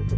Hey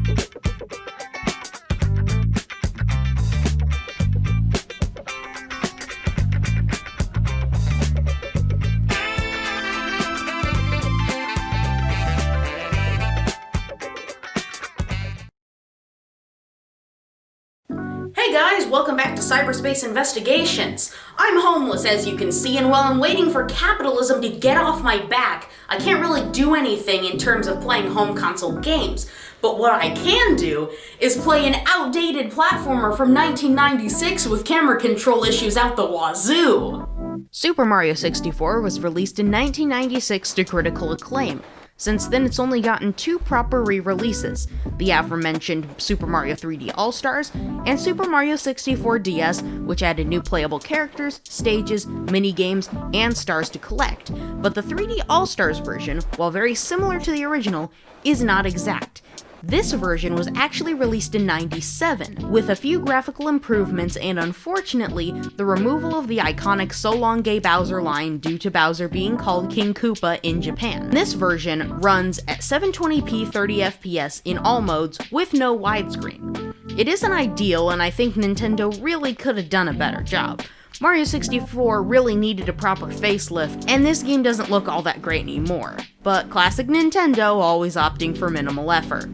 guys, welcome back to Cyberspace Investigations. I'm homeless, as you can see, and while I'm waiting for capitalism to get off my back, I can't really do anything in terms of playing home console games. But what I can do is play an outdated platformer from 1996 with camera control issues out the wazoo. Super Mario 64 was released in 1996 to critical acclaim. Since then, it's only gotten 2 proper re-releases, the aforementioned Super Mario 3D All-Stars and Super Mario 64 DS, which added new playable characters, stages, mini-games, and stars to collect. But the 3D All-Stars version, while very similar to the original, is not exact. This version was actually released in '97, with a few graphical improvements and, unfortunately, the removal of the iconic "So Long Gay Bowser" line due to Bowser being called King Koopa in Japan. This version runs at 720p 30 FPS in all modes with no widescreen. It isn't ideal, and I think Nintendo really could have done a better job. Mario 64 really needed a proper facelift, and this game doesn't look all that great anymore. But classic Nintendo, always opting for minimal effort.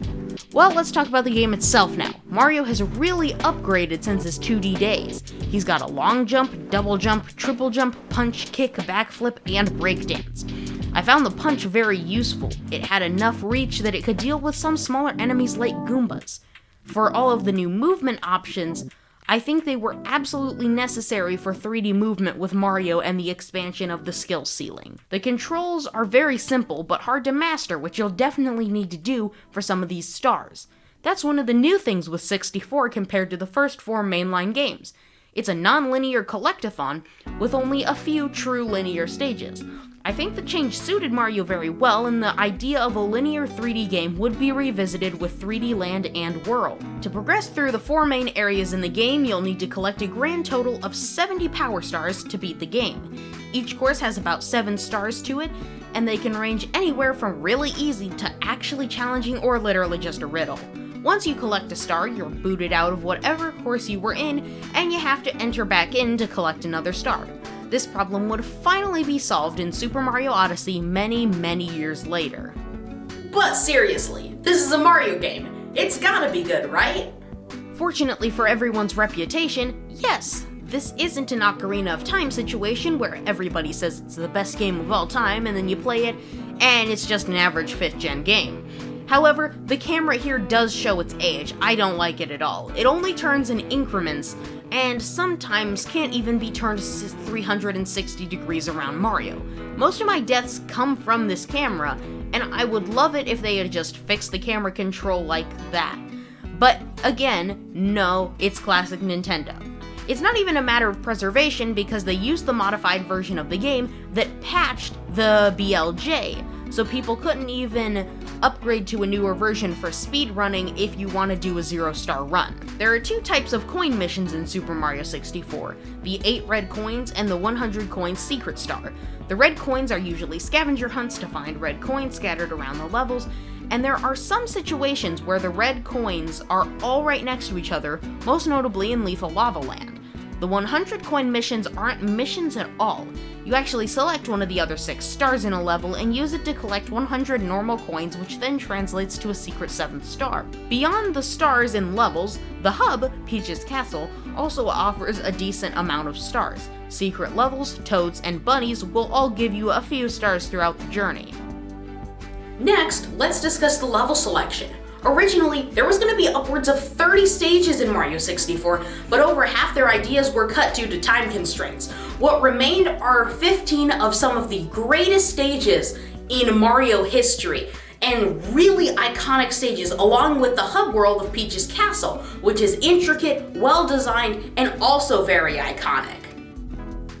Well, let's talk about the game itself now. Mario has really upgraded since his 2D days. He's got a long jump, double jump, triple jump, punch, kick, backflip, and breakdance. I found the punch very useful. It had enough reach that it could deal with some smaller enemies like Goombas. For all of the new movement options, I think they were absolutely necessary for 3D movement with Mario and the expansion of the skill ceiling. The controls are very simple but hard to master, which you'll definitely need to do for some of these stars. That's one of the new things with 64 compared to the first 4 mainline games. It's a non-linear collectathon with only a few true linear stages. I think the change suited Mario very well, and the idea of a linear 3D game would be revisited with 3D Land and World. To progress through the 4 main areas in the game, you'll need to collect a grand total of 70 Power Stars to beat the game. Each course has about 7 stars to it, and they can range anywhere from really easy to actually challenging or literally just a riddle. Once you collect a star, you're booted out of whatever course you were in, and you have to enter back in to collect another star. This problem would finally be solved in Super Mario Odyssey many, many years later. But seriously, this is a Mario game. It's gotta be good, right? Fortunately for everyone's reputation, yes, this isn't an Ocarina of Time situation where everybody says it's the best game of all time and then you play it and it's just an average 5th gen game. However, the camera here does show its age. I don't like it at all. It only turns in increments, and sometimes can't even be turned 360 degrees around Mario. Most of my deaths come from this camera, and I would love it if they had just fixed the camera control like that. But again, no, it's classic Nintendo. It's not even a matter of preservation because they used the modified version of the game that patched the BLJ, so people couldn't even upgrade to a newer version for speedrunning if you want to do a 0-star run. There are 2 types of coin missions in Super Mario 64, the 8 red coins and the 100 coins secret star. The red coins are usually scavenger hunts to find red coins scattered around the levels, and there are some situations where the red coins are all right next to each other, most notably in Lethal Lava Land. The 100 coin missions aren't missions at all. You actually select one of the other 6 stars in a level and use it to collect 100 normal coins, which then translates to a secret 7th star. Beyond the stars in levels, the hub, Peach's Castle, also offers a decent amount of stars. Secret levels, toads, and bunnies will all give you a few stars throughout the journey. Next, let's discuss the level selection. Originally, there was going to be upwards of 30 stages in Mario 64, but over half their ideas were cut due to time constraints. What remained are 15 of some of the greatest stages in Mario history, and really iconic stages, along with the hub world of Peach's Castle, which is intricate, well-designed, and also very iconic.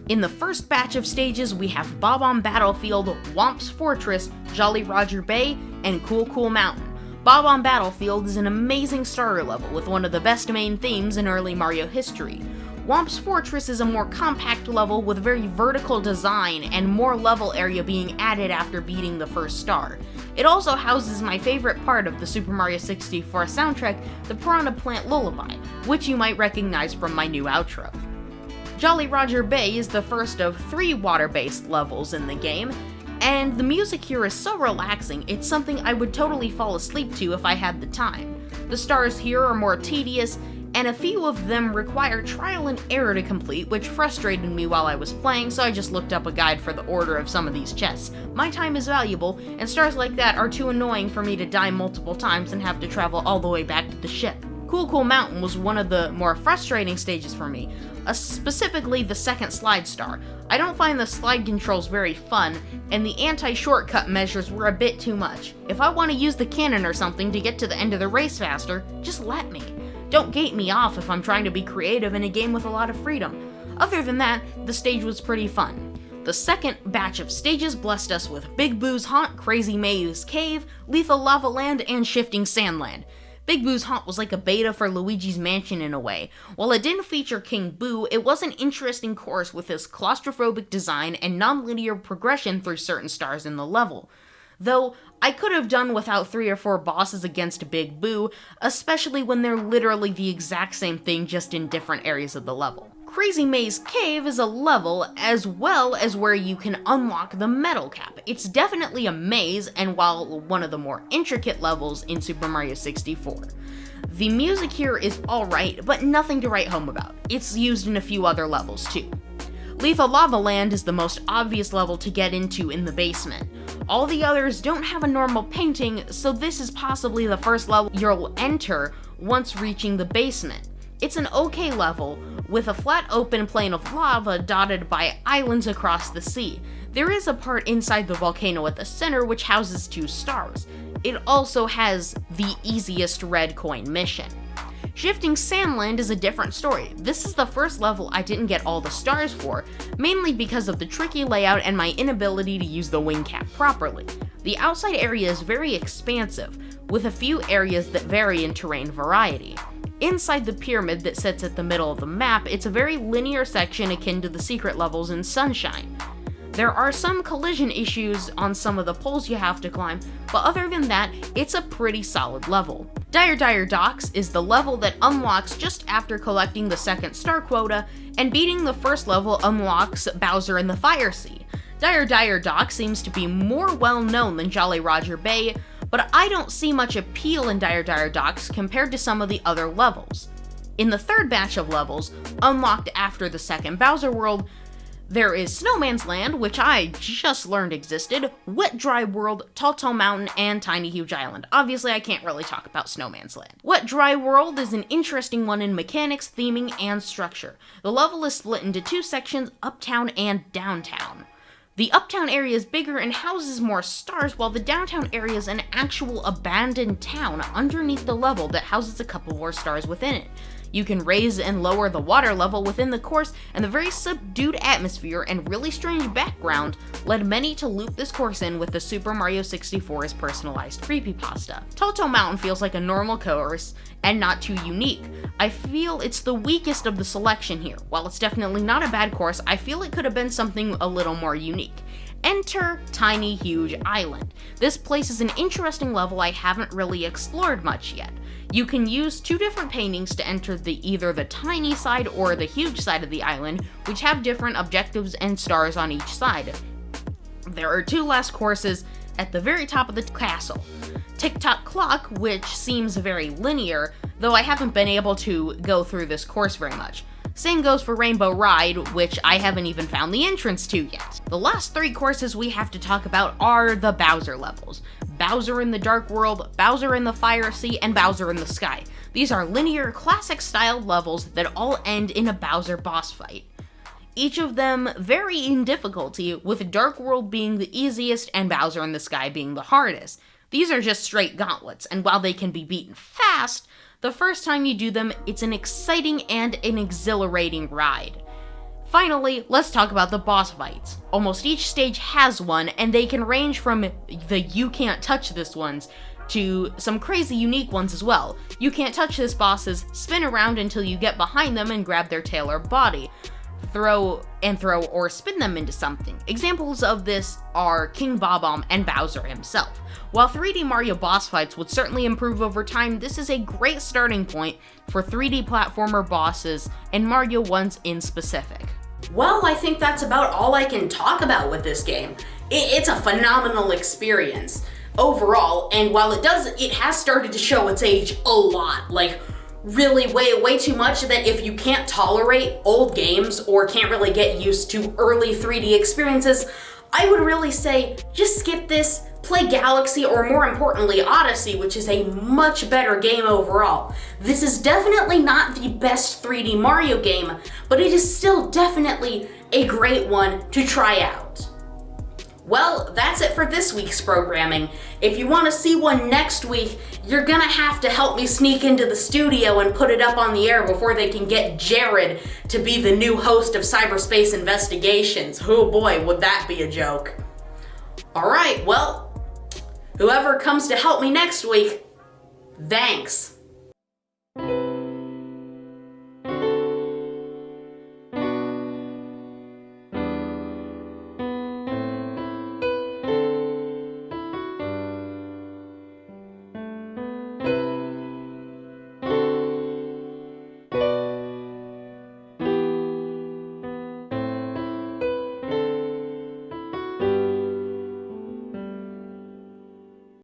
In the first batch of stages, we have Bob-omb Battlefield, Whomp's Fortress, Jolly Roger Bay, and Cool Cool Mountain. Bob-omb Battlefield is an amazing starter level with one of the best main themes in early Mario history. Womp's Fortress is a more compact level with very vertical design and more level area being added after beating the first star. It also houses my favorite part of the Super Mario 64 soundtrack, the Piranha Plant Lullaby, which you might recognize from my new outro. Jolly Roger Bay is the first of 3 water-based levels in the game, and the music here is so relaxing, it's something I would totally fall asleep to if I had the time. The stars here are more tedious, and a few of them require trial and error to complete, which frustrated me while I was playing, so I just looked up a guide for the order of some of these chests. My time is valuable, and stars like that are too annoying for me to die multiple times and have to travel all the way back to the ship. Cool Cool Mountain was one of the more frustrating stages for me, specifically the second slide star. I don't find the slide controls very fun, and the anti-shortcut measures were a bit too much. If I want to use the cannon or something to get to the end of the race faster, just let me. Don't gate me off if I'm trying to be creative in a game with a lot of freedom. Other than that, the stage was pretty fun. The second batch of stages blessed us with Big Boo's Haunt, Crazy Maze Cave, Lethal Lava Land, and Shifting Sandland. Big Boo's Haunt was like a beta for Luigi's Mansion in a way. While it didn't feature King Boo, it was an interesting course with its claustrophobic design and non-linear progression through certain stars in the level. Though, I could have done without 3 or 4 bosses against Big Boo, especially when they're literally the exact same thing just in different areas of the level. Crazy Maze Cave is a level as well as where you can unlock the metal cap. It's definitely a maze, and while one of the more intricate levels in Super Mario 64. The music here is alright, but nothing to write home about. It's used in a few other levels too. Lethal Lava Land is the most obvious level to get into in the basement. All the others don't have a normal painting, so this is possibly the first level you'll enter once reaching the basement. It's an okay level, with a flat open plain of lava dotted by islands across the sea. There is a part inside the volcano at the center which houses 2 stars. It also has the easiest red coin mission. Shifting Sandland is a different story. This is the first level I didn't get all the stars for, mainly because of the tricky layout and my inability to use the wing cap properly. The outside area is very expansive, with a few areas that vary in terrain variety. Inside the pyramid that sits at the middle of the map, it's a very linear section akin to the secret levels in Sunshine. There are some collision issues on some of the poles you have to climb, but other than that, it's a pretty solid level. Dire Dire Docks is the level that unlocks just after collecting the second star quota, and beating the first level unlocks Bowser in the Fire Sea. Dire Dire Docks seems to be more well known than Jolly Roger Bay, but I don't see much appeal in Dire Dire Docks compared to some of the other levels. In the third batch of levels, unlocked after the second Bowser World, there is Snowman's Land, which I just learned existed, Wet Dry World, Tall Tall Mountain, and Tiny Huge Island. Obviously, I can't really talk about Snowman's Land. Wet Dry World is an interesting one in mechanics, theming, and structure. The level is split into 2 sections, Uptown and Downtown. The Uptown area is bigger and houses more stars, while the Downtown area is an actual abandoned town underneath the level that houses a couple more stars within it. You can raise and lower the water level within the course, and the very subdued atmosphere and really strange background led many to loop this course in with the Super Mario 64's personalized creepypasta. Tall Tall Mountain feels like a normal course and not too unique. I feel it's the weakest of the selection here. While it's definitely not a bad course, I feel it could have been something a little more unique. Enter Tiny Huge Island. This place is an interesting level I haven't really explored much yet. You can use 2 different paintings to enter either the tiny side or the huge side of the island, which have different objectives and stars on each side. There are 2 last courses at the very top of the castle. Tick-Tock Clock, which seems very linear, though I haven't been able to go through this course very much. Same goes for Rainbow Ride, which I haven't even found the entrance to yet. The last 3 courses we have to talk about are the Bowser levels. Bowser in the Dark World, Bowser in the Fire Sea, and Bowser in the Sky. These are linear, classic-styled levels that all end in a Bowser boss fight. Each of them vary in difficulty, with Dark World being the easiest and Bowser in the Sky being the hardest. These are just straight gauntlets, and while they can be beaten fast, the first time you do them, it's an exciting and an exhilarating ride. Finally, let's talk about the boss fights. Almost each stage has one, and they can range from the you can't touch this ones to some crazy unique ones as well. You can't touch this boss's spin around until you get behind them and grab their tail or body. Throw or spin them into something. Examples of this are King Bob-omb and Bowser himself. While 3D Mario boss fights would certainly improve over time, this is a great starting point for 3D platformer bosses, and Mario ones in specific. Well, I think that's about all I can talk about with this game. It's a phenomenal experience overall, and while it has started to show its age a lot, like really way too much, that if you can't tolerate old games or can't really get used to early 3D experiences, I would really say just skip this, play Galaxy, or more importantly Odyssey, which is a much better game overall. This is definitely not the best 3D Mario game, but it is still definitely a great one to try out. Well, that's it for this week's programming. If you want to see one next week, you're gonna have to help me sneak into the studio and put it up on the air before they can get Jared to be the new host of Cyberspace Investigations. Oh boy, would that be a joke. Alright, well, whoever comes to help me next week, thanks.